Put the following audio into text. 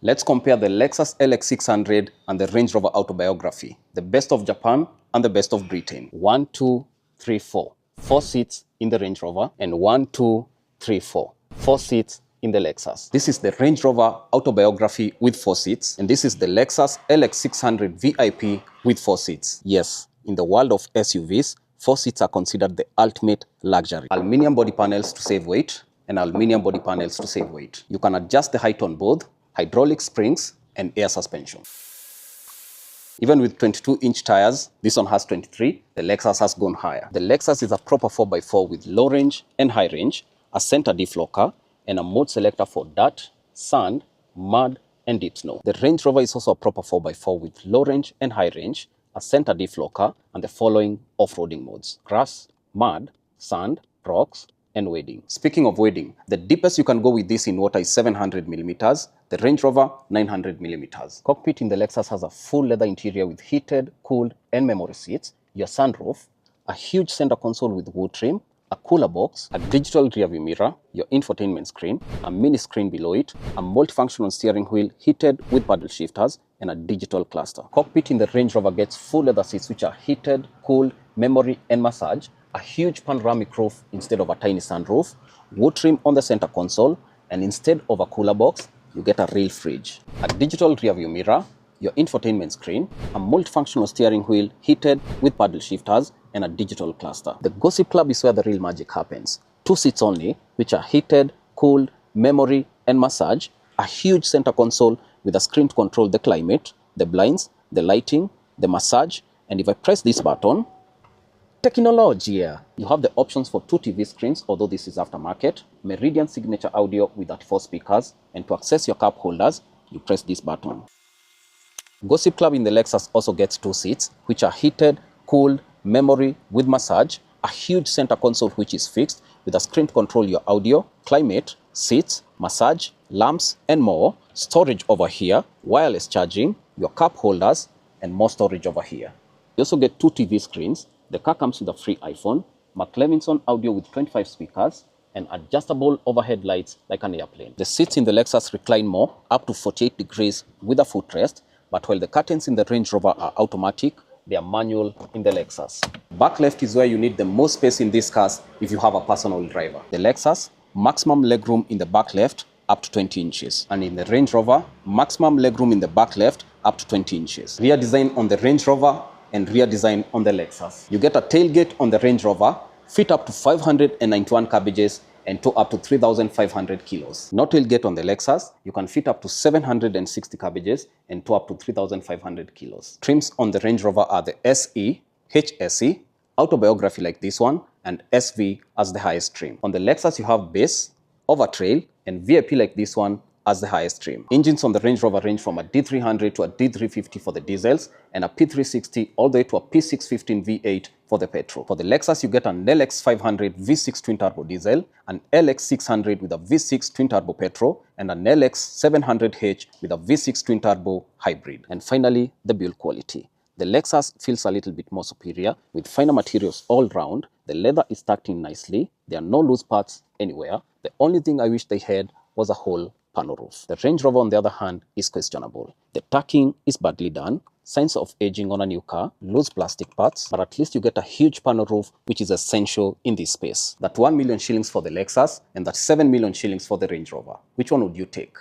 Let's compare the Lexus LX600 and the Range Rover Autobiography, the best of Japan and the best of Britain. 1, 2, 3, 4. 4 seats in the Range Rover and 1, 2, 3, 4. 4 seats in the Lexus. This is the Range Rover Autobiography with 4 seats, and this is the Lexus LX600 VIP with 4 seats. Yes, in the world of SUVs, 4 seats are considered the ultimate luxury. Aluminium body panels to save weight and aluminium body panels to save weight. You can adjust the height on both, hydraulic springs and air suspension. Even with 22-inch tires, this one has 23, the Lexus has gone higher. The Lexus is a proper 4x4 with low range and high range, a center deflocker, and a mode selector for dirt, sand, mud, and deep snow. The Range Rover is also a proper 4x4 with low range and high range, a center deflocker, and the following off-roading modes: grass, mud, sand, rocks, and wading. Speaking of wading, the deepest you can go with this in water is 700 millimeters, the Range Rover 900 millimeters. Cockpit in the Lexus has a full leather interior with heated, cooled, and memory seats, your sunroof, a huge center console with wood trim, a cooler box, a digital rearview mirror, your infotainment screen, a mini screen below it, a multifunctional steering wheel heated with paddle shifters, and a digital cluster. Cockpit in the Range Rover gets full leather seats which are heated, cooled, memory, and massage, a huge panoramic roof instead of a tiny sunroof, wood trim on the center console, and instead of a cooler box, you get a real fridge. A digital rearview mirror, your infotainment screen, a multifunctional steering wheel heated with paddle shifters, and a digital cluster. The Gossip Club is where the real magic happens. 2 seats only, which are heated, cooled, memory, and massage, a huge center console with a screen to control the climate, the blinds, the lighting, the massage, and if I press this button, technology. You have the options for 2 TV screens, although this is aftermarket, Meridian signature audio with 34 speakers, and to access your cup holders, you press this button. Gossip Club in the Lexus also gets 2 seats, which are heated, cooled, memory with massage, a huge center console which is fixed with a screen to control your audio, climate, seats, massage, lamps, and more, storage over here, wireless charging, your cup holders, and more storage over here. You also get 2 TV screens. The car comes with a free iPhone, McLevinson audio with 25 speakers, and adjustable overhead lights like an airplane. The seats in the Lexus recline more, up to 48 degrees with a footrest, but while the curtains in the Range Rover are automatic, they are manual in the Lexus. Back left is where you need the most space in these cars if you have a personal driver. The Lexus, maximum legroom in the back left up to 20 inches. And in the Range Rover, maximum legroom in the back left up to 20 inches. Rear design on the Range Rover and rear design on the Lexus. You get a tailgate on the Range Rover, fit up to 591 cabbages and tow up to 3,500 kilos. No tailgate on the Lexus, you can fit up to 760 cabbages and tow up to 3,500 kilos. Trims on the Range Rover are the SE, HSE, Autobiography like this one, and SV as the highest trim. On the Lexus you have Base, Overtrail, and VIP like this one as the highest trim. Engines on the Range Rover range from a D300 to a D350 for the diesels and a P360 all the way to a P615 V8 for the petrol. For the Lexus, you get an LX500 V6 twin turbo diesel, an LX600 with a V6 twin turbo petrol, and an LX700H with a V6 twin turbo hybrid. And finally, the build quality. The Lexus feels a little bit more superior with finer materials all round. The leather is tucked in nicely. There are no loose parts anywhere. The only thing I wish they had was a whole panel roof. The Range Rover, on the other hand, is questionable. The tacking is badly done, signs of aging on a new car, loose plastic parts, but at least you get a huge panel roof, which is essential in this space. That 1 million shillings for the Lexus and that 7 million shillings for the Range Rover. Which one would you take?